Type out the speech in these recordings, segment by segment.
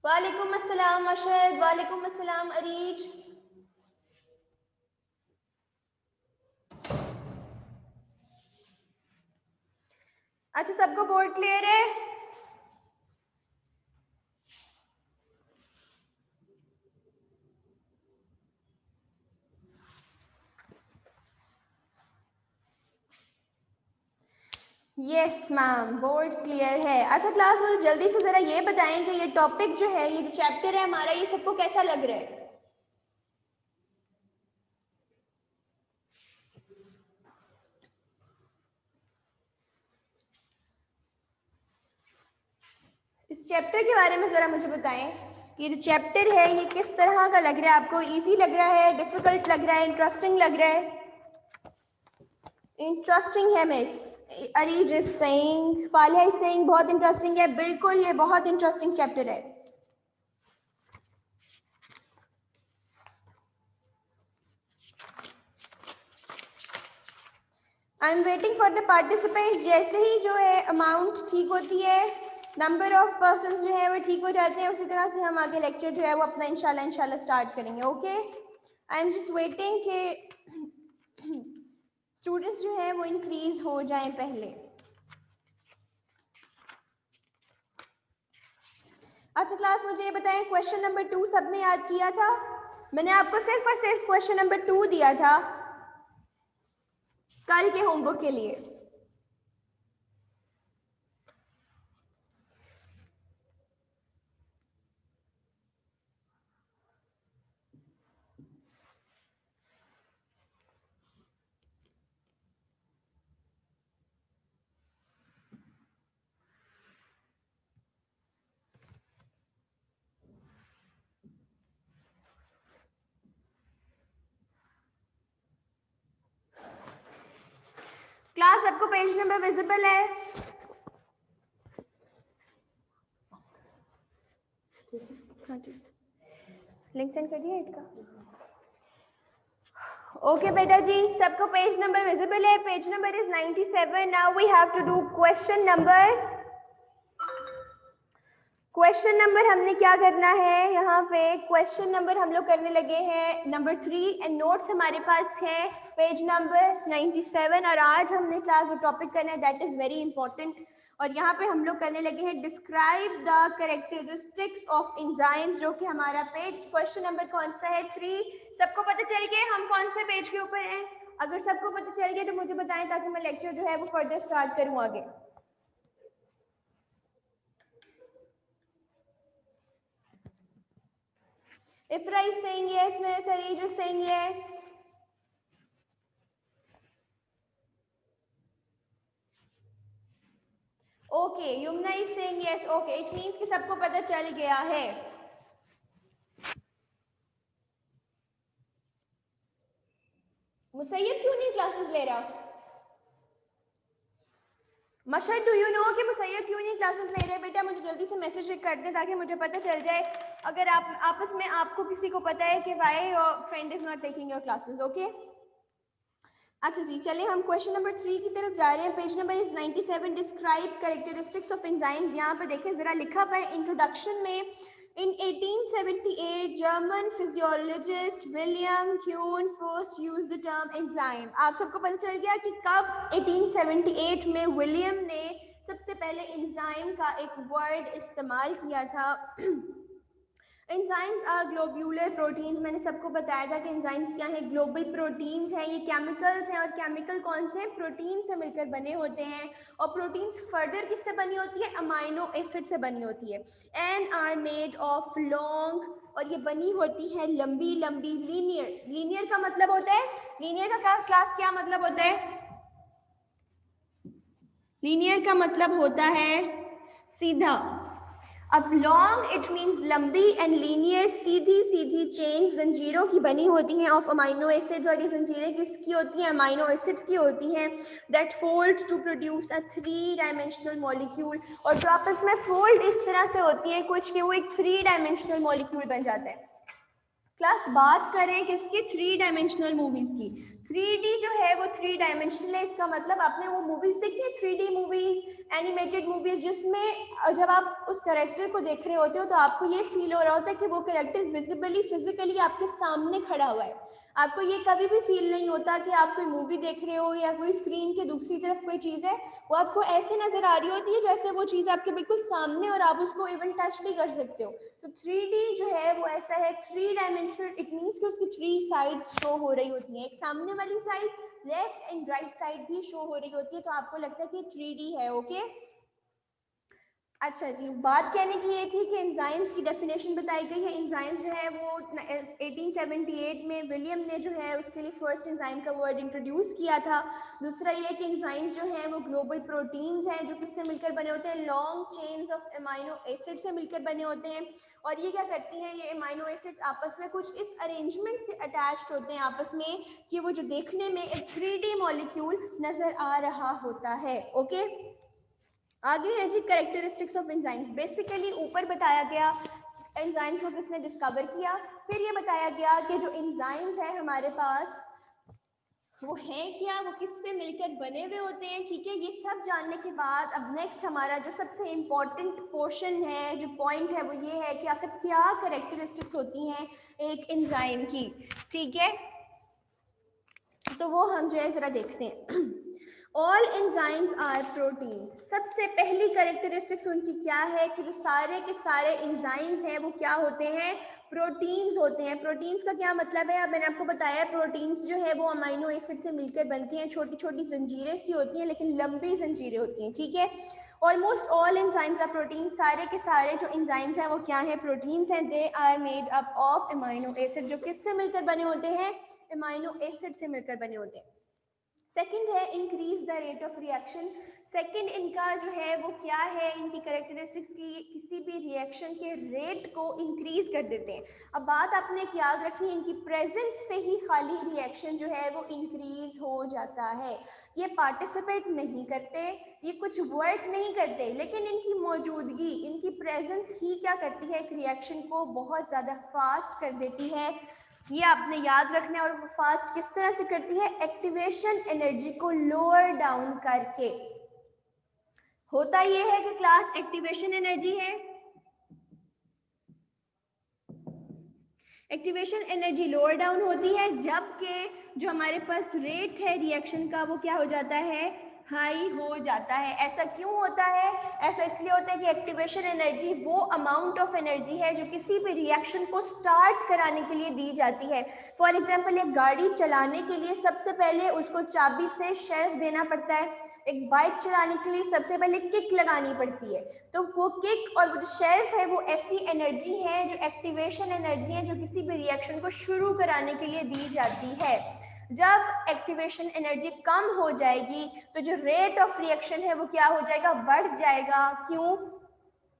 वालेकुम अस्सलाम अशद, वालेकुम अस्सलाम अरीज। अच्छा, सबको बोर्ड क्लियर है? यस मैम, बोर्ड क्लियर है। अच्छा क्लास, मुझे जल्दी से ज़रा ये बताएं कि ये टॉपिक जो है, ये चैप्टर है हमारा, ये सबको कैसा लग रहा है? इस चैप्टर के बारे में ज़रा मुझे बताएं कि ये चैप्टर है ये किस तरह का लग रहा है आपको? इजी लग रहा है, डिफ़िकल्ट लग रहा है, इंटरेस्टिंग लग रहा है? इंटरेस्टिंग है miss Areej is saying, Faliya is saying बहुत इंटरेस्टिंग है। बिल्कुल, ये बहुत इंटरेस्टिंग चैप्टर है। I am waiting for the participants. जैसे ही जो है अमाउंट ठीक होती है, नंबर ऑफ पर्सन जो है वो ठीक हो जाते हैं, उसी तरह से हम आगे लेक्चर जो है वो अपना इंशाल्लाह स्टार्ट करेंगे। Okay, I am just waiting कि स्टूडेंट्स जो है वो इंक्रीज हो जाएं पहले। अच्छा क्लास, मुझे ये बताएं, क्वेश्चन नंबर 2 सबने याद किया था? मैंने आपको सिर्फ और सिर्फ क्वेश्चन नंबर 2 दिया था कल के होमवर्क के लिए। क्लास, सबको पेज नंबर विजिबल है? हाँ जी, लिंक सेंड कर दिया इसका। ओके बेटा जी, सबको पेज नंबर विजिबल है? Page number is 97। Now we have to do question number हमने क्या करना है यहाँ पे? क्वेश्चन नंबर हम लोग करने लगे हैं नंबर 3 एंड नोट्स हमारे पास हैं पेज नंबर 97। और आज हमने क्लास जो टॉपिक करना है दैट इज वेरी इंपॉर्टेंट। और यहाँ पे हम लोग करने लगे हैं describe the characteristics of enzymes, जो कि हमारा पेज क्वेश्चन नंबर कौन सा है? 3। सबको पता चल गया हम कौन से पेज के ऊपर हैं? अगर सबको पता चल गया तो मुझे बताएं ताकि मैं लेक्चर जो है वो फर्दर स्टार्ट करूँ आगे। Ifra is saying yes, Miss Arij is saying yes. Okay, Yumna is saying yes. Okay, it means कि सबको पता चल गया है। मुसैयद क्यों नहीं क्लासेस ले रहा? मशहद, डू यू नो कि मुसैयद क्यों नहीं क्लासेस ले रहे? बेटा मुझे जल्दी से मैसेज कर दें ताकि मुझे पता चल जाए अगर आप आपस में आपको किसी को पता है कि why your friend is not taking your classes. Okay, अच्छा जी, चलिए हम क्वेश्चन नंबर 3 की तरफ जा रहे हैं। Page number is 97। Describe characteristics of enzymes. यहाँ पे देखें जरा, लिखा हुआ है इंट्रोडक्शन में, in 1878 German physiologist William Kuhne first use the term enzyme. आप सबको पता चल गया कि कब 1878 में विलियम ने सबसे पहले एंजाइम का एक वर्ड इस्तेमाल किया था। Enzymes are globular proteins. मैंने सबको बताया था कि एंजाइम्स क्या है? ग्लोबल प्रोटीन्स हैं। ये केमिकल्स हैं और केमिकल कौन से हैं? प्रोटीन से मिलकर बने होते हैं। और प्रोटीन्स फर्दर किससे बनी होती है? अमाइनो एसिड से बनी होती है। And are made of long, और ये बनी होती है लंबी लंबी लीनियर। लीनियर का मतलब होता है, लीनियर का क्लास क्या मतलब होता है? लीनियर का मतलब होता है सीधा। अब लॉन्ग इट मीन्स लंबी, and linear Sidhi Sidhi chain जंजीरों की बनी होती हैं ऑफ अमाइनो एसिड्स। और ये जंजीरें किसकी होती हैं? अमाइनो एसिड्स की होती हैं। That fold to produce a 3 dimensional molecule. और जो आपस में फोल्ड इस तरह से होती है कुछ कि वो एक 3 डायमेंशनल मॉलिक्यूल बन जाता है। क्लास, बात करें किसकी? 3 डायमेंशनल मूवीज की। 3D जो है वो 3 3 डायमेंशनल है, इसका मतलब आपने वो मूवीज देखी है 3D मूवीज, एनिमेटेड मूवीज, जिसमें जब आप उस कैरेक्टर को देख रहे होते हो तो आपको ये फील हो रहा होता है कि वो कैरेक्टर विजिबली फिजिकली आपके सामने खड़ा हुआ है। आपको ये कभी भी फील नहीं होता कि आप कोई मूवी देख रहे हो या कोई स्क्रीन के दूसरी तरफ कोई चीज़ है, वो आपको ऐसे नजर आ रही होती है जैसे वो चीज़ आपके बिल्कुल सामने और आप उसको इवन टच भी कर सकते हो। तो 3D जो है वो ऐसा है, 3 डायमेंशनल, इट मीन्स कि उसकी 3 साइड्स शो हो रही होती हैं, एक सामने वाली side, left and right side भी शो हो रही होती है, तो आपको लगता है कि 3D है। ओके, अच्छा जी, बात कहने की ये थी कि एंजाइम्स की डेफिनेशन बताई गई है। एंजाइम जो है वो 1878 में विलियम ने जो है उसके लिए फर्स्ट एंजाइम का वर्ड इंट्रोड्यूस किया था। दूसरा ये कि एंजाइम्स जो हैं वो ग्लोबल प्रोटीन्स हैं जो किससे मिलकर बने होते हैं, long chains of amino acid से मिलकर बने होते हैं। और ये क्या करती हैं, ये एमाइनो एसिड्स आपस में कुछ इस अरेंजमेंट से अटैच्ड होते हैं आपस में कि वो जो देखने में एक 3D मॉलिक्यूल नजर आ रहा होता है। ओके, आगे है जी कैरेक्टरिस्टिक्स ऑफ एंजाइम्स। बेसिकली ऊपर बताया गया एंजाइम्स को किसने डिस्कवर किया, फिर ये बताया गया कि जो एंजाइम्स है हमारे पास वो है क्या, वो किससे मिलकर बने हुए होते हैं। ठीक है, ये सब जानने के बाद अब नेक्स्ट हमारा जो सबसे इम्पोर्टेंट पोर्शन है, जो पॉइंट है, वो ये है कि आखिर क्या कैरेक्टरिस्टिक्स होती हैं एक एंजाइम की। ठीक है, तो वो हम जो है जरा देखते हैं। All enzymes are proteins. सबसे पहली कैरेक्टरिस्टिक्स उनकी क्या है कि जो सारे के सारे एंजाइम्स हैं वो क्या होते हैं, प्रोटीन्स होते हैं। प्रोटीन्स का क्या मतलब है, अब मैंने आपको बताया, प्रोटीन्स जो है वो अमाइनो एसिड से मिलकर बनती हैं, छोटी छोटी जंजीरें सी होती हैं लेकिन लंबी जंजीरें होती हैं। ठीक है, almost all enzymes are protein. सारे के सारे जो एंजाइम्स हैं वो क्या है, प्रोटीन्स हैं। They are made up of amino acid, जो किससे मिलकर बने होते हैं, अमाइनो एसिड से मिलकर बने होते हैं। सेकंड है increase the rate of reaction. Second इनका जो है वो क्या है, इनकी कैरेक्टरिस्टिक्स की किसी भी रिएक्शन के रेट को इंक्रीज कर देते हैं। अब बात आपने याद रखनी, इनकी प्रेजेंस से ही खाली रिएक्शन जो है वो इंक्रीज हो जाता है। ये पार्टिसिपेट नहीं करते, ये कुछ वर्क नहीं करते, लेकिन इनकी मौजूदगी, इनकी प्रेजेंस ही क्या करती है, एक रिएक्शन को बहुत ज़्यादा फास्ट कर देती है। ये आपने याद रखना है। और वो फास्ट किस तरह से करती है, एक्टिवेशन एनर्जी को लोअर डाउन करके। होता ये है कि क्लास एक्टिवेशन एनर्जी है, एक्टिवेशन एनर्जी लोअर डाउन होती है, जबकि जो हमारे पास रेट है रिएक्शन का वो क्या हो जाता है, हाई हो जाता है। ऐसा क्यों होता है, ऐसा इसलिए होता है कि एक्टिवेशन एनर्जी वो अमाउंट ऑफ एनर्जी है जो किसी भी रिएक्शन को स्टार्ट कराने के लिए दी जाती है। फॉर एग्जांपल, एक गाड़ी चलाने के लिए सबसे पहले उसको चाबी से शेल्फ देना पड़ता है। एक बाइक चलाने के लिए सबसे पहले किक लगानी पड़ती है। तो वो किक और वो जो शेल्फ है वो ऐसी एनर्जी है, जो एक्टिवेशन एनर्जी है, जो किसी भी रिएक्शन को शुरू कराने के लिए दी जाती है। जब एक्टिवेशन एनर्जी कम हो जाएगी तो जो रेट ऑफ रिएक्शन है वो क्या हो जाएगा, बढ़ जाएगा। क्यों,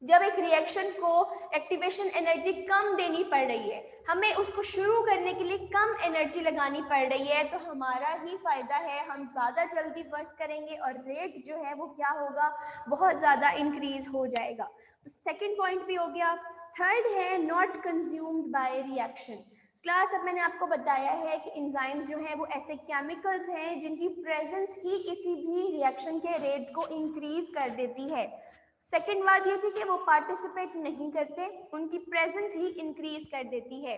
जब एक रिएक्शन को एक्टिवेशन एनर्जी कम देनी पड़ रही है, हमें उसको शुरू करने के लिए कम एनर्जी लगानी पड़ रही है, तो हमारा ही फायदा है, हम ज़्यादा जल्दी वर्क करेंगे और रेट जो है वो क्या होगा, बहुत ज़्यादा इंक्रीज हो जाएगा। तो सेकंड पॉइंट भी हो गया। थर्ड है not consumed by reaction. Class, अब मैंने आपको बताया है कि एंजाइम्स जो हैं वो ऐसे केमिकल्स हैं जिनकी प्रेजेंस ही किसी भी रिएक्शन के रेट को इंक्रीज कर देती है। सेकेंड बात ये थी कि वो पार्टिसिपेट नहीं करते, उनकी प्रेजेंस ही इंक्रीज कर देती है।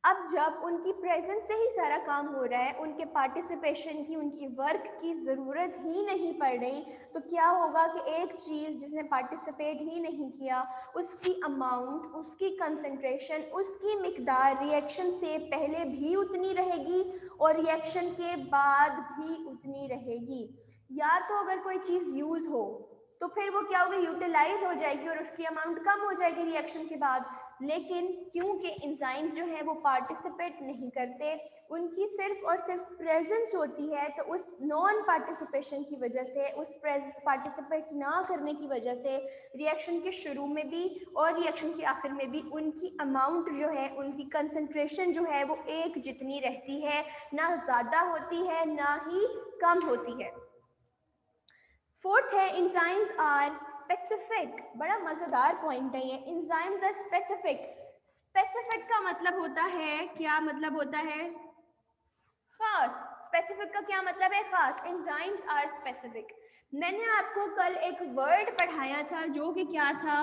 अब जब उनकी प्रेजेंस से ही सारा काम हो रहा है, उनके पार्टिसिपेशन की, उनकी वर्क की ज़रूरत ही नहीं पड़ रही, तो क्या होगा कि एक चीज़ जिसने पार्टिसिपेट ही नहीं किया, उसकी अमाउंट, उसकी कंसंट्रेशन, उसकी मिकदार रिएक्शन से पहले भी उतनी रहेगी और रिएक्शन के बाद भी उतनी रहेगी। या तो अगर कोई चीज़ यूज़ हो तो फिर वो क्या होगी, यूटिलाइज हो जाएगी और उसकी अमाउंट कम हो जाएगी रिएक्शन के बाद। लेकिन क्योंकि एंजाइम्स जो है वो पार्टिसिपेट नहीं करते, उनकी सिर्फ और सिर्फ प्रेजेंस होती है, तो उस नॉन पार्टिसिपेशन की वजह से, उस पार्टिसिपेट ना करने की वजह से रिएक्शन के शुरू में भी और रिएक्शन के आखिर में भी उनकी अमाउंट जो है, उनकी कंसंट्रेशन जो है वो एक जितनी रहती है, ना ज़्यादा होती है ना ही कम होती है। फोर्थ है एंजाइम्स आर स्पेसिफिक। बड़ा मजेदार पॉइंट है ये, एंजाइम्स आर स्पेसिफिक। स्पेसिफिक का मतलब होता है, क्या मतलब होता है, खास। स्पेसिफिक का क्या मतलब है? खास। Enzymes are specific. मैंने आपको कल एक वर्ड पढ़ाया था जो कि क्या था?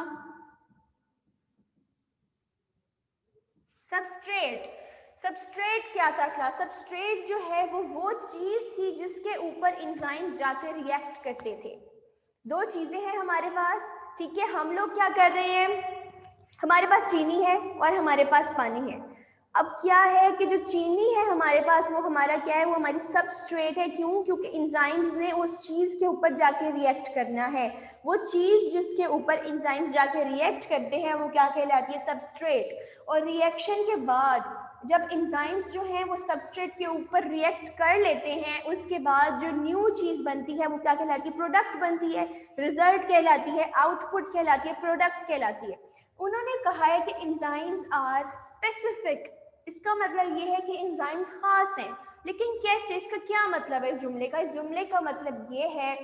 सबस्ट्रेट। सबस्ट्रेट क्या था क्लास? सबस्ट्रेट जो है वो चीज थी जिसके ऊपर एंजाइम्स जाकर रिएक्ट करते थे। दो चीजें हैं हमारे पास, ठीक है। हम लोग क्या कर रहे हैं? हमारे पास चीनी है और हमारे पास पानी है। अब क्या है कि जो चीनी है हमारे पास, वो हमारा क्या है? वो हमारी सबस्ट्रेट है। क्यों? क्योंकि एंजाइम्स ने उस चीज के ऊपर जाके रिएक्ट करना है। वो चीज जिसके ऊपर एंजाइम्स जाके रिएक्ट करते हैं वो क्या कहलाती है? सबस्ट्रेट। और रिएक्शन के बाद जब एंजाइम्स जो हैं वो सबस्ट्रेट के ऊपर रिएक्ट कर लेते हैं, उसके बाद जो न्यू चीज बनती है वो क्या कहलाती है? प्रोडक्ट बनती है। रिजल्ट कहलाती है, आउटपुट कहलाती है, प्रोडक्ट कहलाती है। उन्होंने कहा है कि एंजाइम्स आर स्पेसिफिक। इसका मतलब ये है कि एंजाइम्स खास हैं। लेकिन कैसे? इसका क्या मतलब है इस जुमले का? इस जुमले का मतलब ये है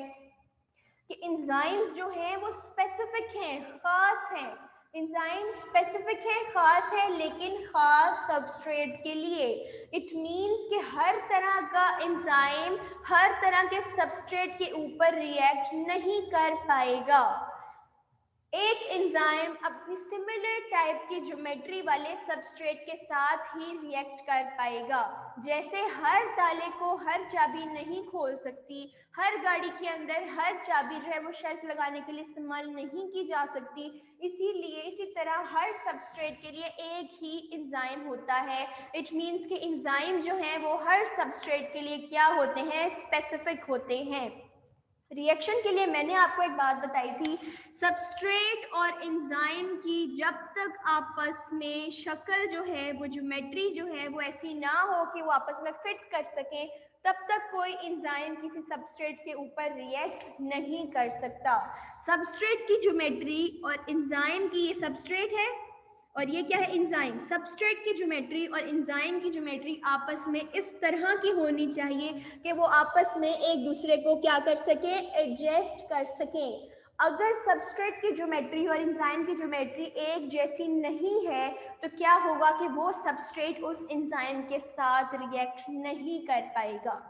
कि एंजाइम्स जो हैं वो स्पेसिफिक हैं, खास हैं। एंजाइम स्पेसिफिक है, खास है, लेकिन खास सबस्ट्रेट के लिए। इट मींस कि हर तरह का एंजाइम हर तरह के सबस्ट्रेट के ऊपर रिएक्ट नहीं कर पाएगा। एक एंजाइम अपनी सिमिलर टाइप की ज्योमेट्री वाले सबस्ट्रेट के साथ ही रिएक्ट कर पाएगा। जैसे हर ताले को हर चाबी नहीं खोल सकती, हर गाड़ी के अंदर हर चाबी जो है वो शेल्फ लगाने के लिए इस्तेमाल नहीं की जा सकती, इसीलिए इसी तरह हर सबस्ट्रेट के लिए एक ही एंजाइम होता है। इट मीन्स कि एंजाइम जो है वो हर सबस्ट्रेट के लिए क्या होते हैं? स्पेसिफिक होते हैं। रिएक्शन के लिए मैंने आपको एक बात बताई थी, सबस्ट्रेट और एंजाइम की जब तक आपस में शक्ल जो है वो ज्योमेट्री जो है वो ऐसी ना हो कि वो आपस में फिट कर सकें, तब तक कोई एंजाइम किसी सबस्ट्रेट के ऊपर रिएक्ट नहीं कर सकता। सबस्ट्रेट की ज्योमेट्री और एंजाइम की, ये सबस्ट्रेट है और ये क्या है? एंजाइम। सबस्ट्रेट की ज्योमेट्री और एंजाइम की ज्योमेट्री आपस में इस तरह की होनी चाहिए कि वो आपस में एक दूसरे को क्या कर सके? एडजस्ट कर सकें। अगर सबस्ट्रेट की ज्योमेट्री और एंजाइम की ज्योमेट्री एक जैसी नहीं है तो क्या होगा कि वो सबस्ट्रेट उस एंजाइम के साथ रिएक्ट नहीं कर पाएगा।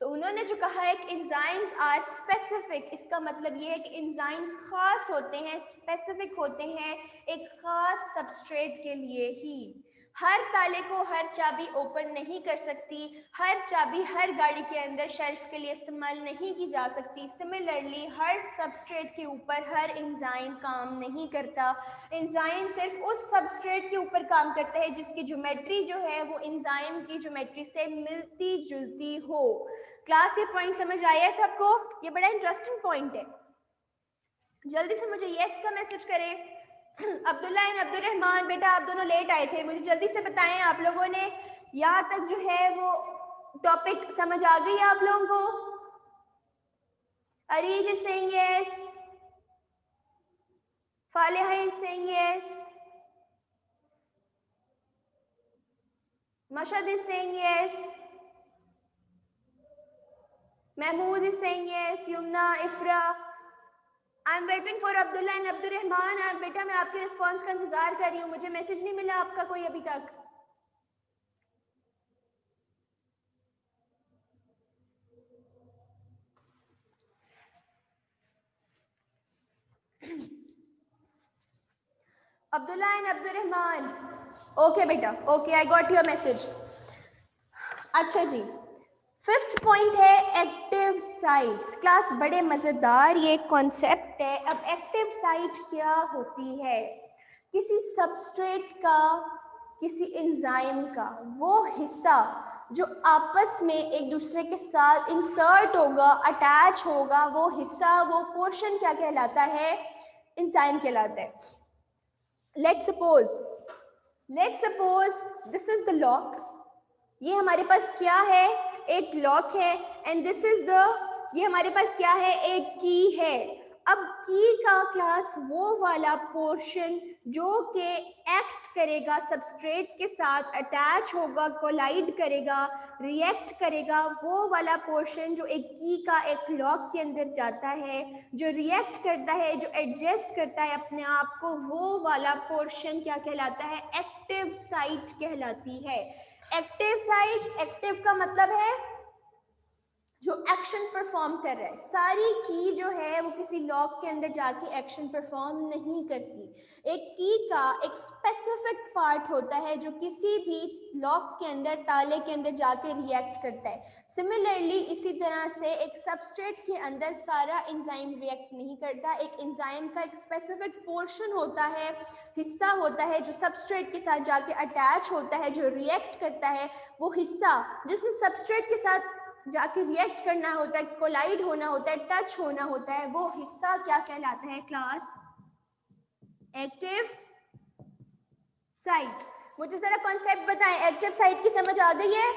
तो उन्होंने जो कहा है कि एंजाइम्स आर स्पेसिफिक, इसका मतलब ये है कि एंजाइम्स खास होते हैं, स्पेसिफिक होते हैं एक खास सबस्ट्रेट के लिए ही। हर ताले को हर चाबी ओपन नहीं कर सकती, हर चाबी हर गाड़ी के अंदर शेल्फ के लिए इस्तेमाल नहीं की जा सकती। सिमिलरली हर सबस्ट्रेट के ऊपर हर एंजाइम काम नहीं करता। एंजाइम सिर्फ उस सबस्ट्रेट के ऊपर काम करता है जिसकी ज्योमेट्री जो है वो एंजाइम की ज्योमेट्री से मिलती जुलती हो। क्लास ये पॉइंट समझ आया है सबको? ये बड़ा इंटरेस्टिंग पॉइंट है। जल्दी से मुझे यस का मैसेज करें। अब्दुल्ला एंड अब्दुल रहमान, बेटा आप दोनों लेट आए थे, मुझे जल्दी से बताएं आप लोगों ने यहाँ तक जो है वो टॉपिक समझ आ गई आप लोगों को? Areej is saying yes, Faliha is saying yes, Mashad is saying yes, Mahmood is saying yes, Yumna, Ifra. I'm waiting for Abdullah and Abdul Rahman. बेटा मैं आपके रिस्पॉन्स का इंतजार कर रही हूँ, मुझे मैसेज नहीं मिला आपका कोई अभी तक। Abdullah and Abdul Rahman, okay बेटा, okay, I got your message. अच्छा जी, फिफ्थ पॉइंट है एक्टिव साइट्स। क्लास बड़े मजेदार ये कॉन्सेप्ट है। अब एक्टिव साइट क्या होती है? किसी सबस्ट्रेट का, किसी एंजाइम का वो हिस्सा जो आपस में एक दूसरे के साथ इंसर्ट होगा, अटैच होगा, वो हिस्सा, वो पोर्शन क्या कहलाता है? एंजाइम कहलाता है। Let's suppose this is the lock. ये हमारे पास क्या है? एक लॉक है। एंड दिस इज द, ये हमारे पास क्या है? एक की है। अब की का क्लास वो वाला पोर्शन जो कि एक्ट करेगा, सबस्ट्रेट के साथ अटैच होगा, कोलाइड करेगा, रिएक्ट करेगा, वो वाला पोर्शन जो एक की का एक लॉक के अंदर जाता है, जो रिएक्ट करता है, जो एडजस्ट करता है अपने आप को, वो वाला पोर्शन क्या कहलाता है? एक्टिव साइट कहलाती है। एक्टिव साइट्स, एक्टिव का मतलब है जो एक्शन परफॉर्म कर रहा है। सारी की जो है वो किसी लॉक के अंदर जाके एक्शन परफॉर्म नहीं करती। एक की का एक स्पेसिफिक पार्ट होता है जो किसी भी लॉक के अंदर, ताले के अंदर जाके रिएक्ट करता है। सिमिलरली इसी तरह से एक सबस्ट्रेट के अंदर सारा एंजाइम रिएक्ट नहीं करता। एक एंजाइम का एक स्पेसिफिक पोर्शन होता है, हिस्सा होता है जो सबस्ट्रेट के साथ जाके अटैच होता है, जो रिएक्ट करता है। वो हिस्सा जिसने सबस्ट्रेट के साथ जाके रिएक्ट करना होता है, कोलाइड होना होता है, टच होना होता है, वो हिस्सा क्या कहलाता है क्लास? Active site. मुझे जरा कॉन्सेप्ट बताएं, एक्टिव साइट की समझ आ गई है?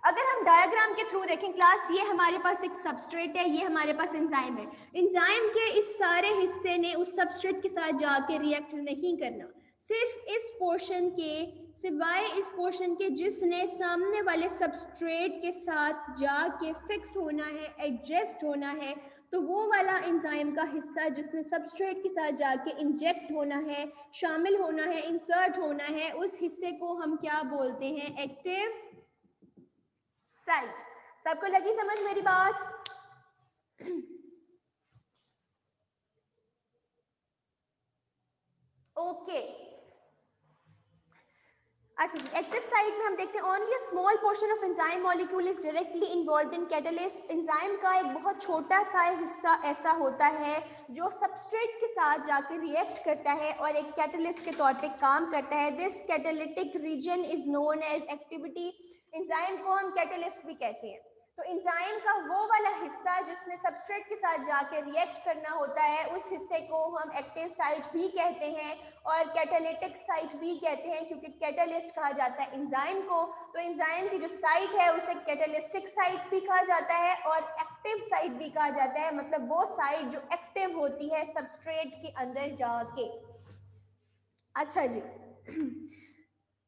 अगर हम डायग्राम के थ्रू देखें क्लास, ये हमारे पास एक सबस्ट्रेट है, ये हमारे पास एंजाइम है। एंजाइम के इस सारे हिस्से ने उस सबस्ट्रेट के साथ जाके रिएक्ट नहीं करना, सिर्फ इस पोर्शन के, सिवाय इस पोर्शन के जिसने सामने वाले सबस्ट्रेट के साथ जाके फिक्स होना है, एडजस्ट होना है, तो वो वाला एंजाइम का हिस्सा जिसने सबस्ट्रेट के साथ जाके इंजेक्ट होना है, शामिल होना है, इंसर्ट होना है, उस हिस्से को हम क्या बोलते हैं? Active site. सबको लगी समझ मेरी बात? ओके अच्छा जी, एक्टिव साइट में हम देखते हैं only a small portion of enzyme molecule is directly involved in catalyst. Enzyme का एक बहुत छोटा सा हिस्सा ऐसा होता है जो सबस्ट्रेट के साथ जाकर रिएक्ट करता है और एक कैटलिस्ट के तौर पे काम करता है। This catalytic region is known as activity. Enzyme को हम कैटलिस्ट भी कहते हैं। तो एंजाइम का वो वाला हिस्सा जिसने सबस्ट्रेट के साथ जाके रिएक्ट करना होता है, उस हिस्से को हम एक्टिव साइट भी कहते हैं और कैटालिटिक साइट भी कहते हैं, क्योंकि कैटालिस्ट कहा जाता है एंजाइम को। तो एंजाइम की जो साइट है उसे कैटालिस्टिक साइट भी कहा जाता है और एक्टिव साइट भी कहा जाता है, मतलब वो साइट जो एक्टिव होती है सबस्ट्रेट के अंदर जाके। अच्छा जी,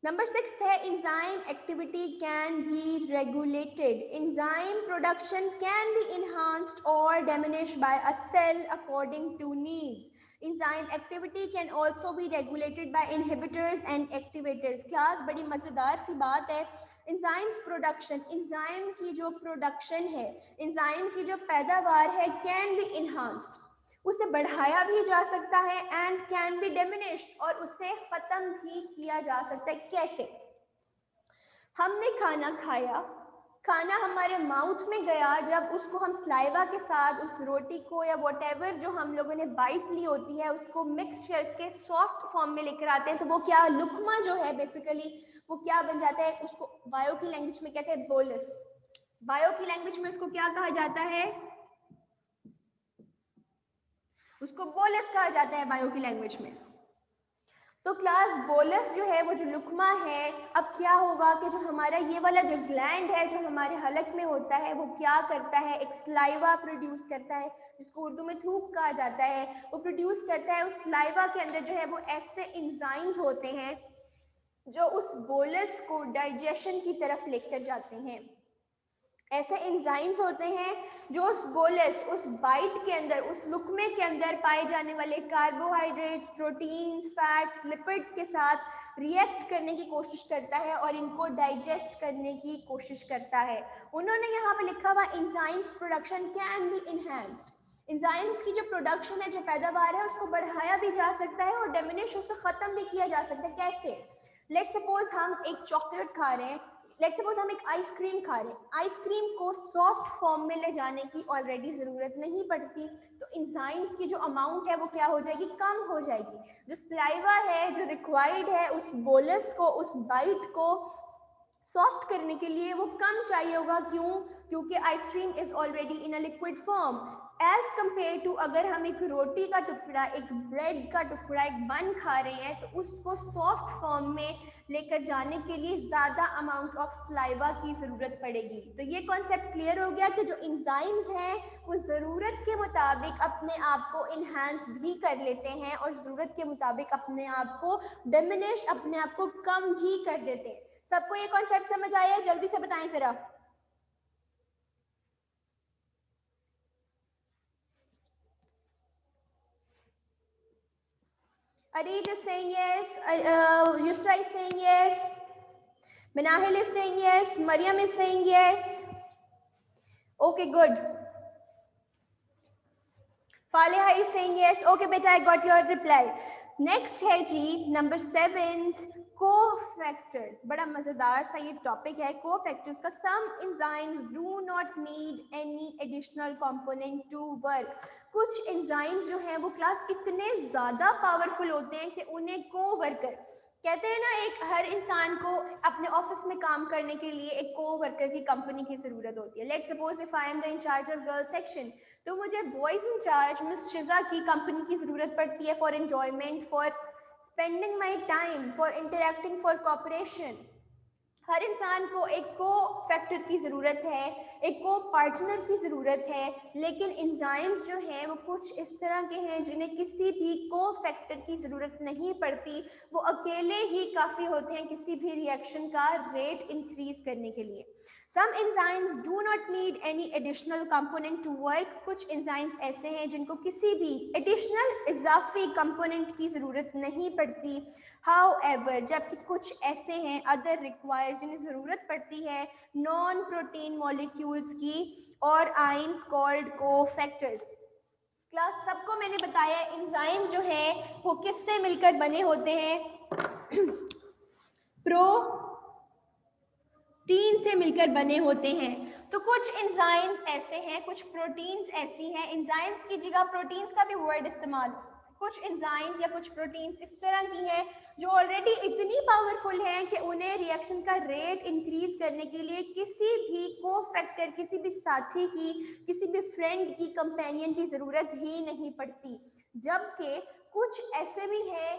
नंबर 6 है enzyme activity can be regulated. Enzyme production can be enhanced or diminished by a cell according to needs. Enzyme activity can also be regulated by inhibitors and activators. Class बड़ी मजेदार सी बात है। Enzymes production, enzyme की जो production है, enzyme की जो पैदावार है, कैन बी enhanced, उसे बढ़ाया भी जा सकता है, एंड कैन बी डिमिनिश्ड, और उसे खत्म भी किया जा सकता है। कैसे? हमने खाना खाया, खाना हमारे माउथ में गया, जब उसको हम स्लाइवा के साथ उस रोटी को या व्हाटएवर जो हम लोगों ने बाइट ली होती है उसको मिक्स करके सॉफ्ट फॉर्म में लेकर आते हैं, तो वो क्या, लुकमा जो है बेसिकली वो क्या बन जाता है? उसको बायो की लैंग्वेज में कहते हैं बोलस। बायो की लैंग्वेज में उसको क्या कहा जाता है? उसको बोलस कहा जाता है बायो की लैंग्वेज में। तो क्लास बोलस जो है वो जो लुकमा है, अब क्या होगा कि जो हमारा ये वाला जो ग्लैंड है जो हमारे हलक में होता है वो क्या करता है? एक स्लाइवा प्रोड्यूस करता है, जिसको उर्दू में थूक कहा जाता है। वो प्रोड्यूस करता है, उस स्लाइवा के अंदर जो है वो ऐसे एंजाइम्स होते हैं जो उस बोलस को डाइजेशन की तरफ लेकर जाते हैं। ऐसे एंजाइम्स होते हैं जो उस बोलस, उस बाइट के अंदर, उस लुकमे के अंदर पाए जाने वाले कार्बोहाइड्रेट्स, प्रोटीन्स, फैट्स, लिपिड्स के साथ रिएक्ट करने की कोशिश करता है और इनको डाइजेस्ट करने की कोशिश करता है। उन्होंने यहाँ पे लिखा हुआ enzymes production can be enhanced. Enzymes की जो प्रोडक्शन है, जो पैदावार है, उसको बढ़ाया भी जा सकता है और डिमिनिश, उसे खत्म भी किया जा सकता है। कैसे? लेट्स सपोज हम एक चॉकलेट खा रहे हैं, लेट्स सपोज हम एक आइसक्रीम खा रहे हैं, आइसक्रीम को सॉफ्ट फॉर्म में ले जाने की ऑलरेडी ज़रूरत नहीं पड़ती, तो एंजाइम्स की जो अमाउंट है वो क्या हो जाएगी? कम हो जाएगी। जो स्लाइवा है जो रिक्वायर्ड है उस बोलस को, उस बाइट को सॉफ्ट करने के लिए, वो कम चाहिए होगा। क्यों? क्योंकि ice cream is already in a liquid form, as compare to अगर हम एक रोटी का टुकड़ा, एक ब्रेड का टुकड़ा, एक बन खा रहे हैं, तो उसको सॉफ्ट फॉर्म में लेकर जाने के लिए ज़्यादा अमाउंट ऑफ स्लाइवा की ज़रूरत पड़ेगी। तो ये कॉन्सेप्ट क्लियर हो गया कि जो एंजाइम्स हैं वो ज़रूरत के मुताबिक अपने आप को इन्हांस भी कर लेते हैं और ज़रूरत के मुताबिक अपने आप को डिमिनिश, अपने आप को कम भी कर देते हैं। सबको ये कॉन्सेप्ट समझ आया? जल्दी से बताएं जरा। Arij is saying yes, Yusra is saying yes. Manahil is saying yes. Mariam is saying yes. Okay, good. Faleha is saying yes. Okay, beta, I got your reply. Next है जी नंबर 7th co-factors. बड़ा मजेदार सा ये topic है co-factors का. Some enzymes do not need any additional component to work. कुछ enzymes जो हैं वो क्लास इतने ज़्यादा पावरफुल होते हैं कि उन्हें co-worker कहते हैं ना. एक हर इंसान को अपने ऑफिस में काम करने के लिए एक को-वर्कर की कंपनी की जरूरत होती है. Let's suppose if I am the incharge of girls section, तो मुझे बॉयज इंचार्ज मिस शिजा की कंपनी की जरूरत पड़ती है for enjoyment, for spending my time, for interacting, for cooperation. हर इंसान को एक को फैक्टर की ज़रूरत है, एक को पार्टनर की ज़रूरत है. लेकिन एंजाइम्स जो हैं वो कुछ इस तरह के हैं जिन्हें किसी भी को फैक्टर की ज़रूरत नहीं पड़ती. वो अकेले ही काफ़ी होते हैं किसी भी रिएक्शन का रेट इंक्रीज करने के लिए. Some enzymes do not need any additional component to work. कुछ enzymes ऐसे हैं जिनको किसी भी additional इजाफी component की ज़रूरत नहीं पड़ती. However, जबकि कुछ ऐसे हैं other required जिन्हें ज़रूरत पड़ती है non protein molecules की और ions called cofactors. क्लास सबको मैंने बताया enzymes जो हैं वो किससे मिलकर बने होते हैं? प्रोटीन से मिलकर बने होते हैं. तो कुछ एंजाइम्स ऐसे हैं, कुछ प्रोटीन्स ऐसी हैं. एंजाइम्स की जगह प्रोटीन्स का भी वर्ड इस्तेमाल हो सकता है. कुछ एंजाइम्स या कुछ प्रोटीन्स इस तरह की हैं जो ऑलरेडी इतनी पावरफुल हैं कि उन्हें रिएक्शन का रेट इंक्रीज करने के लिए किसी भी को-फैक्टर, किसी भी साथी की, किसी भी फ्रेंड की, कंपेनियन की जरूरत ही नहीं पड़ती. जबकि कुछ ऐसे भी हैं,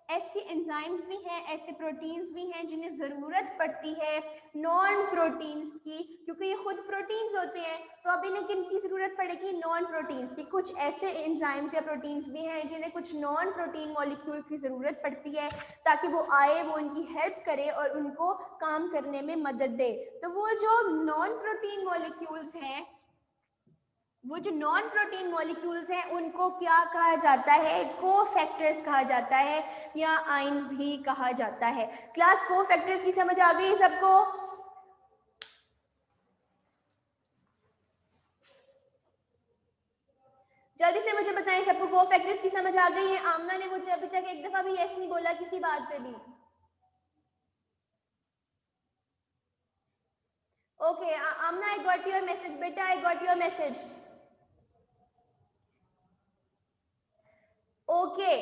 ऐसी एंजाइम्स भी हैं, ऐसे प्रोटीन्स भी हैं जिन्हें ज़रूरत पड़ती है नॉन प्रोटीन्स की, क्योंकि ये खुद प्रोटीन्स होते हैं. तो अब इन्हें किन की ज़रूरत पड़ेगी? नॉन प्रोटीन्स की. कुछ ऐसे एंजाइम्स या प्रोटीन्स भी हैं जिन्हें कुछ नॉन प्रोटीन मॉलिक्यूल की ज़रूरत पड़ती है ताकि वो आए, वो उनकी हेल्प करे और उनको काम करने में मदद दे. तो वो जो नॉन प्रोटीन मॉलिक्यूल्स हैं, वो जो नॉन प्रोटीन मॉलिक्यूल्स हैं उनको क्या कहा जाता है? को-फैक्टर्स कहा जाता है या आयंस भी कहा जाता है. क्लास को-फैक्टर्स की समझ आ गई सबको? जल्दी से मुझे बताएं सबको को-फैक्टर्स की समझ आ गई है? आमना ने मुझे अभी तक एक दफा भी यस नहीं बोला किसी बात पे भी. Okay Aamna, I got your message बेटा, I got your message. Okay,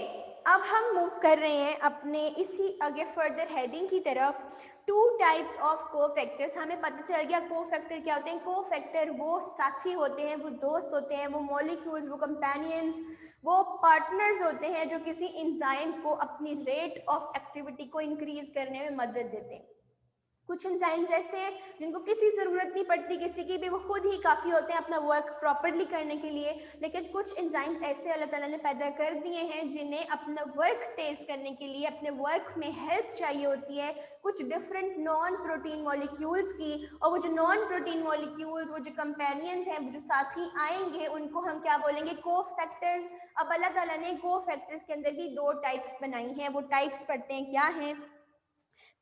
अब हम मूव कर रहे हैं अपने इसी आगे फर्दर हेडिंग की तरफ. 2 टाइप्स ऑफ को-फैक्टर्स. हमें पता चल गया को-फैक्टर क्या होते हैं. को-फैक्टर वो साथी होते हैं, वो दोस्त होते हैं, वो मॉलिक्यूल्स, वो कंपेनियंस, वो पार्टनर्स होते हैं जो किसी एंजाइम को अपनी रेट ऑफ एक्टिविटी को इंक्रीज करने में मदद देते हैं. कुछ एंजाइम्स ऐसे हैं जिनको किसी ज़रूरत नहीं पड़ती किसी की भी, वो खुद ही काफ़ी होते हैं अपना वर्क प्रॉपरली करने के लिए. लेकिन कुछ एंजाइम्स ऐसे अल्लाह ताला ने पैदा कर दिए हैं जिन्हें अपना वर्क तेज़ करने के लिए, अपने वर्क में हेल्प चाहिए होती है कुछ डिफरेंट नॉन प्रोटीन मॉलिक्यूल्स की. और वो जो नॉन प्रोटीन मॉलिक्यूल्स, वो जो कंपेनियंस हैं, वो जो साथी आएंगे, उनको हम क्या बोलेंगे? को-फैक्टर्स. अब अल्लाह ताला ने को-फैक्टर्स के अंदर भी 2 टाइप्स बनाई हैं. वो टाइप्स पढ़ते हैं, क्या हैं?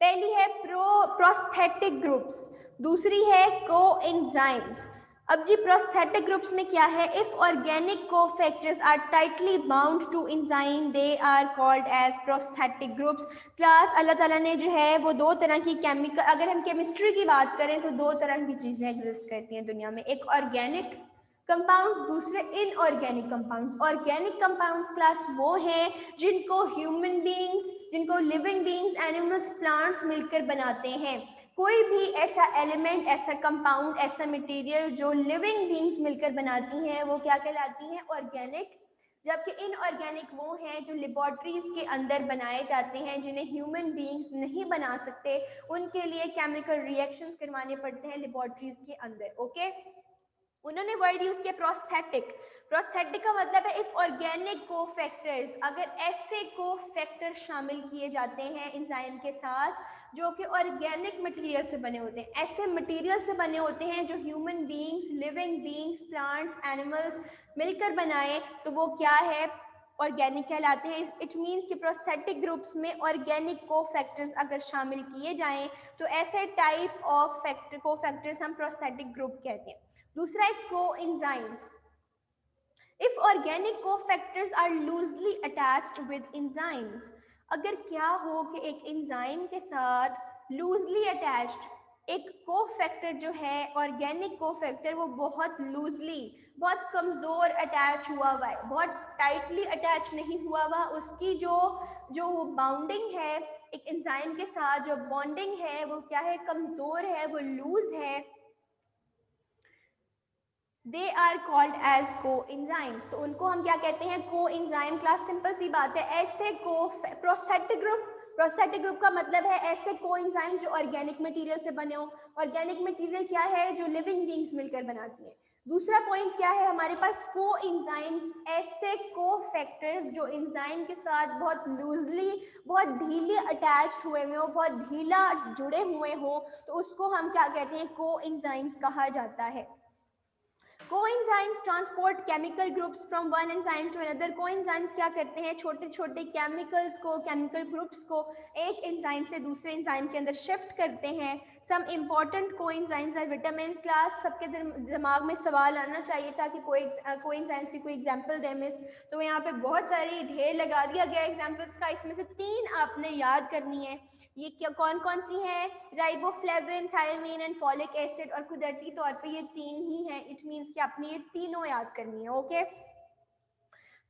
पहली है प्रोस्थेटिक ग्रुप्स, दूसरी है कोएंजाइम्स. अब जी प्रोस्थेटिक ग्रुप्स में क्या है? If organic cofactors are tightly bound to enzyme they are called as prosthetic groups. Class अल्लाह ताला ने जो है वो 2 तरह की केमिकल, अगर हम केमिस्ट्री की बात करें तो 2 तरह की चीज़ें एग्जिस्ट करती हैं दुनिया में. एक ऑर्गेनिक कंपाउंड्स, दूसरे inorganic compounds. Organic compounds class वो हैं जिनको ह्यूमन बीइंग्स, जिनको लिविंग बीइंग्स, एनिमल्स, प्लांट्स मिलकर बनाते हैं. कोई भी ऐसा एलिमेंट, ऐसा कंपाउंड, ऐसा मटेरियल जो लिविंग बीइंग्स मिलकर बनाती हैं वो क्या कहलाती हैं? ऑर्गेनिक. जबकि इनऑर्गेनिक वो हैं जो लेबोरेटरीज के अंदर बनाए जाते हैं, जिन्हें ह्यूमन बीइंग्स नहीं बना सकते. उनके लिए केमिकल रिएक्शंस करवाने पड़ते हैं लेबोरेटरीज के अंदर. ओके, उन्होंने वर्ड यूज किया प्रोस्थेटिक. प्रोस्थेटिक का मतलब है इफ ऑर्गेनिक कोफैक्टर्स, अगर ऐसे कोफैक्टर शामिल किए जाते हैं एंजाइम के साथ जो कि ऑर्गेनिक मटेरियल से बने होते हैं, ऐसे मटेरियल से बने होते हैं जो human beings, living beings, plants, animals मिलकर बनाए, तो वो क्या है? ऑर्गेनिक कहलाते हैं। इट मीन्स कि प्रोस्थेटिक ग्रुप्स में ऑर्गेनिक कोफैक्टर्स अगर शामिल किए जाएं तो ऐसे टाइप ऑफ कोफैक्टर्स हम प्रोस्थेटिक ग्रुप कहते हैं। दूसरा है coenzymes. If organic cofactors are loosely attached with enzymes, अगर क्या हो कि एक एंजाइम के साथ लूजली अटैच्ड एक कोफैक्टर जो है ऑर्गेनिक कोफैक्टर वो बहुत लूजली बहुत कमज़ोर अटैच हुआ हुआ है, बहुत टाइटली अटैच नहीं हुआ हुआ, उसकी जो वो बाउंडिंग है एक एंजाइम के साथ जो बॉन्डिंग है वो क्या है, कमज़ोर है, वो लूज है, they are called as coenzymes. तो उनको हम क्या कहते हैं, कोएंजाइम। क्लास सिंपल सी बात है, ऐसे प्रोस्थेटिक ग्रुप का मतलब है ऐसे कोएंजाइम्स जो ऑर्गेनिक मटेरियल से बने हो। ऑर्गेनिक मटेरियल क्या है, जो लिविंग बींग्स मिलकर बनाती हैं। दूसरा पॉइंट क्या है हमारे पास, कोएंजाइम्स ऐसे कोफैक्टर्स जो एंजाइम के साथ बहुत लूजली बहुत ढीली अटैच्ड हुए हो, बहुत ढीला जुड़े हुए हो, तो उसको हम क्या कहते हैं, कोएंजाइम्स कहा जाता है। Coenzymes transport chemical groups from one enzyme to another. Coenzymes क्या करते हैं, छोटे छोटे केमिकल्स को, केमिकल ग्रुप्स को एक एंजाइम से दूसरे एंजाइम के अंदर शिफ्ट करते हैं। Some important coenzymes are vitamins. Class सबके दिमाग में सवाल आना चाहिए था कि कोएंजाइम्स की कोई एग्जांपल दे मिस, तो यहाँ पे बहुत सारी ढेर लगा दिया गया एग्जांपल्स का, इसमें से 3 आपने याद करनी है। ये क्या कौन कौन सी हैं, riboflavin, thiamine and folic acid, और कुदरती तौर पे ये 3 ही हैं। इट मींस कि आपने ये तीनों याद करनी है। ओके,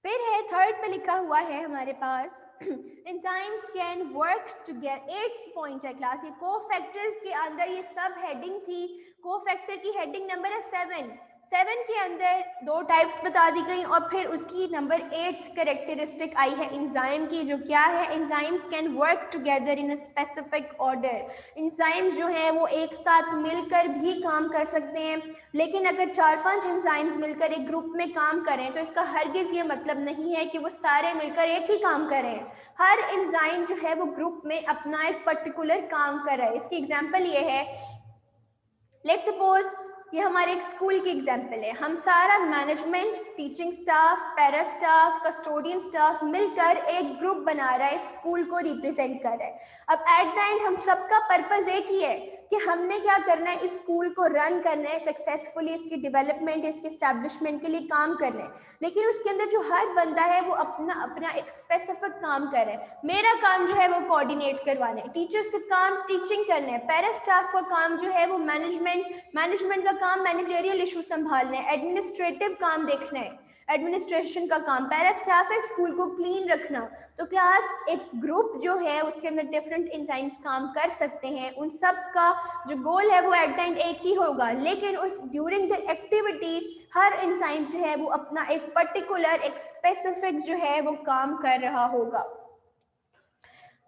फिर है थर्ड पे लिखा हुआ है हमारे पास enzymes can work together. 8th point है क्लास, ये कोफैक्टर्स के अंदर ये सब हेडिंग थी, कोफैक्टर की हेडिंग नंबर है 7 के अंदर 2 टाइप्स बता दी गई, और फिर उसकी नंबर 8 कैरेक्टरिस्टिक आई है एंजाइम की, जो क्या है, enzymes can work together in a specific order. Enzymes जो है वो एक साथ मिलकर भी काम कर सकते हैं, लेकिन अगर 4-5 एंजाइम्स मिलकर एक ग्रुप में काम करें तो इसका हरगिज ये मतलब नहीं है कि वो सारे मिलकर एक ही काम करें। हर एंजाइम जो है वो ग्रुप में अपना एक पर्टिकुलर काम कर रहा है। इसकी एग्जांपल ये है, लेट्स सपोज ये हमारे एक स्कूल की एग्जांपल है, हम सारा management, teaching staff, para staff, custodian staff मिलकर एक ग्रुप बना रहा है, स्कूल को रिप्रेजेंट कर रहा है। अब एट द एंड हम सबका पर्पस एक ही है कि हमने क्या करना है, इस स्कूल को रन करना है सक्सेसफुली, इसकी डेवलपमेंट, इसके एस्टैब्लिशमेंट के लिए काम करना है। लेकिन उसके अंदर जो हर बंदा है वो अपना अपना एक स्पेसिफिक काम कर रहा है। मेरा काम जो है वो कोऑर्डिनेट करवाना है, टीचर्स का काम टीचिंग करना है, पैरा स्टाफ का काम जो है वो मैनेजमेंट का काम मैनेजरियल इशू संभालना है, एडमिनिस्ट्रेटिव काम देखना है, एडमिनिस्ट्रेशन का काम, पैरा स्टाफ है स्कूल को क्लीन रखना। तो क्लास एक ग्रुप जो है उसके अंदर डिफरेंट एंजाइम्स काम कर सकते हैं, उन सब का जो गोल है वो एट द एंड एक ही होगा, लेकिन उस during the activity her enzyme जो है वो अपना एक पर्टिकुलर एक स्पेसिफिक जो है वो काम कर रहा होगा।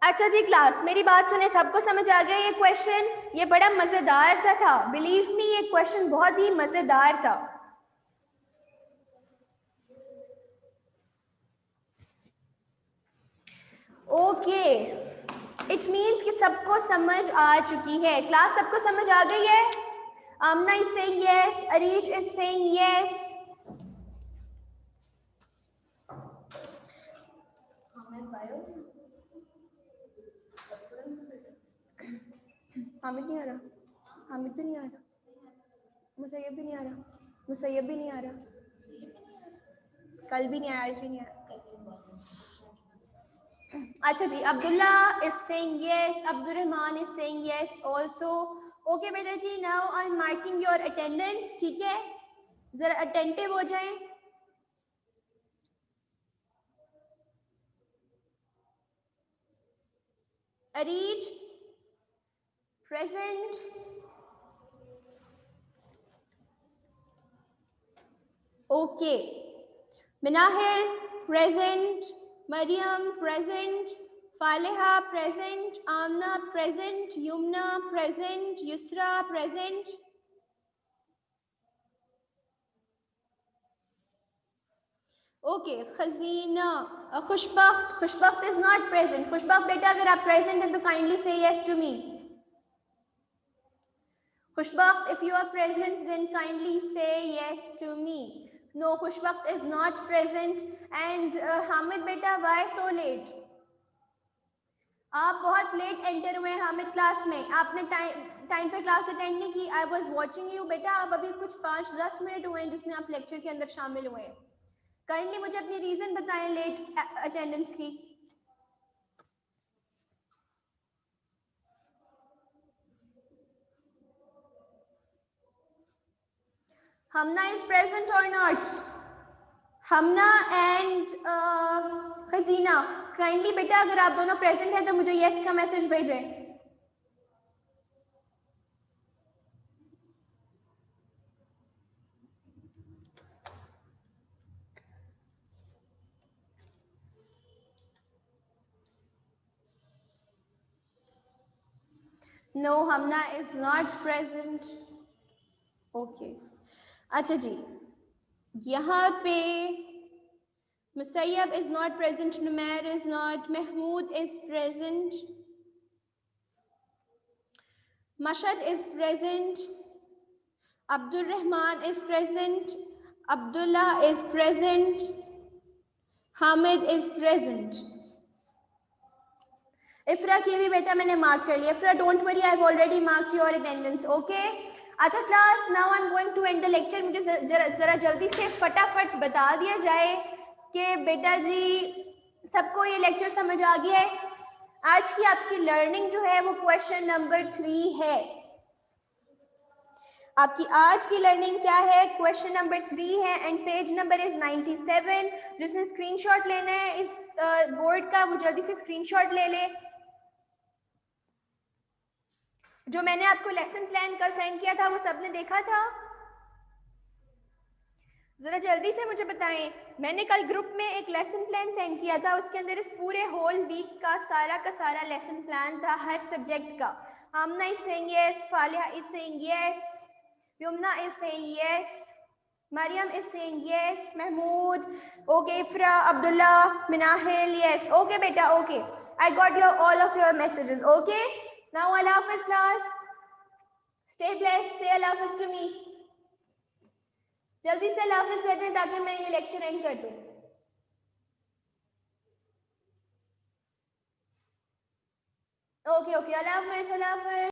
अच्छा जी क्लास, मेरी बात सुने, सबको समझ आ गया ये क्वेश्चन? ये बड़ा मजेदार सा था, बिलीव मी ये क्वेश्चन बहुत ही मजेदार था। ओके, इट मीन्स कि सबको समझ आ चुकी है। क्लास सबको समझ आ गई है? Aamna is saying yes, Areej is saying yes. Hamid नहीं आ रहा, हामिद भी नहीं आ रहा, मुसैयब भी नहीं आ रहा, मुसैयब भी नहीं आ रहा, कल भी नहीं आया, आज भी नहीं आया। अच्छा जी, Abdullah is saying yes, Abdul Rahman is saying yes also. Okay बेटा जी, now I am marking your attendance, ठीक है, जरा अटेंटिव हो जाएं। Areej present, okay, Minahil present, Maryam present, Faliha present, Aamna present, Yumna present, Yusra present. Okay, Khazina, Khushbakht is not present. Khushbakht बेटा अगर आप प्रेजेंट हैं तो kindly say yes to me. Khushbakht, if you are present then kindly say yes to me. No, खुशवक्त is not present. And Hamid बेटा, why so late? आप बहुत late enter हुए हैं हामिद क्लास में, आपने टाइम पे क्लास अटेंड नहीं की। आई वॉज वॉचिंग यू बेटा, आप अभी कुछ 5-10 मिनट हुए हैं जिसमें आप लेक्चर के अंदर शामिल हुए हैं। काइंडली मुझे अपनी रीजन बताएं लेट अटेंडेंस की। हमना इज प्रेजेंट और नॉट? हमना एंड खजीना, काइंडली बेटा अगर आप दोनों प्रेजेंट हैं तो मुझे यस का मैसेज भेजें। No, Hamna is not present. Okay, अच्छा जी, यहाँ पे Musaiyab is not present, Numair is not, Mahmood is present, Mashad is present, Abdul Rahman is present, Abdullah is present, Hamid is present. Ifra की भी बेटा मैंने मार्क कर लिया। Ifra don't worry, I have already marked your attendance. Okay, अच्छा class, now I am going to end the lecture. मुझे जरा जल्दी से फटाफट बता दिया जाए कि बेटा जी सबको ये लेक्चर समझ आ गया है। आज की आपकी लर्निंग जो है वो क्वेश्चन नंबर 3 है। आपकी आज की लर्निंग क्या है? क्वेश्चन नंबर 3 है एंड पेज नंबर इज 97। जिसने स्क्रीनशॉट लेना है इस बोर्ड का वो जल्दी से स्क्रीनशॉट ले ले। जो मैंने आपको लेसन प्लान कल सेंड किया था वो सबने देखा था? जरा जल्दी से मुझे बताएं। मैंने कल ग्रुप में एक लेसन प्लान सेंड किया था, उसके अंदर इस पूरे होल वीक का सारा लेसन प्लान था हर सब्जेक्ट का। Aamna is saying yes, Faliha is saying yes, Yumna is saying yes, Maryam is saying yes, Mahmood okay, Ifra, Abdullah, Minahil yes. Okay बेटा, okay, I got your all of your messages. Okay, now अल्लाह हाफिज क्लास, स्टे ब्लेस्ड, से अल्लाह हाफिज to me. जल्दी से अल्लाह हाफिज कर दें ताकि मैं ये लेक्चर एंड कर दूं। ओके ओके, अल्लाह हाफिज, अल्लाह हाफिज।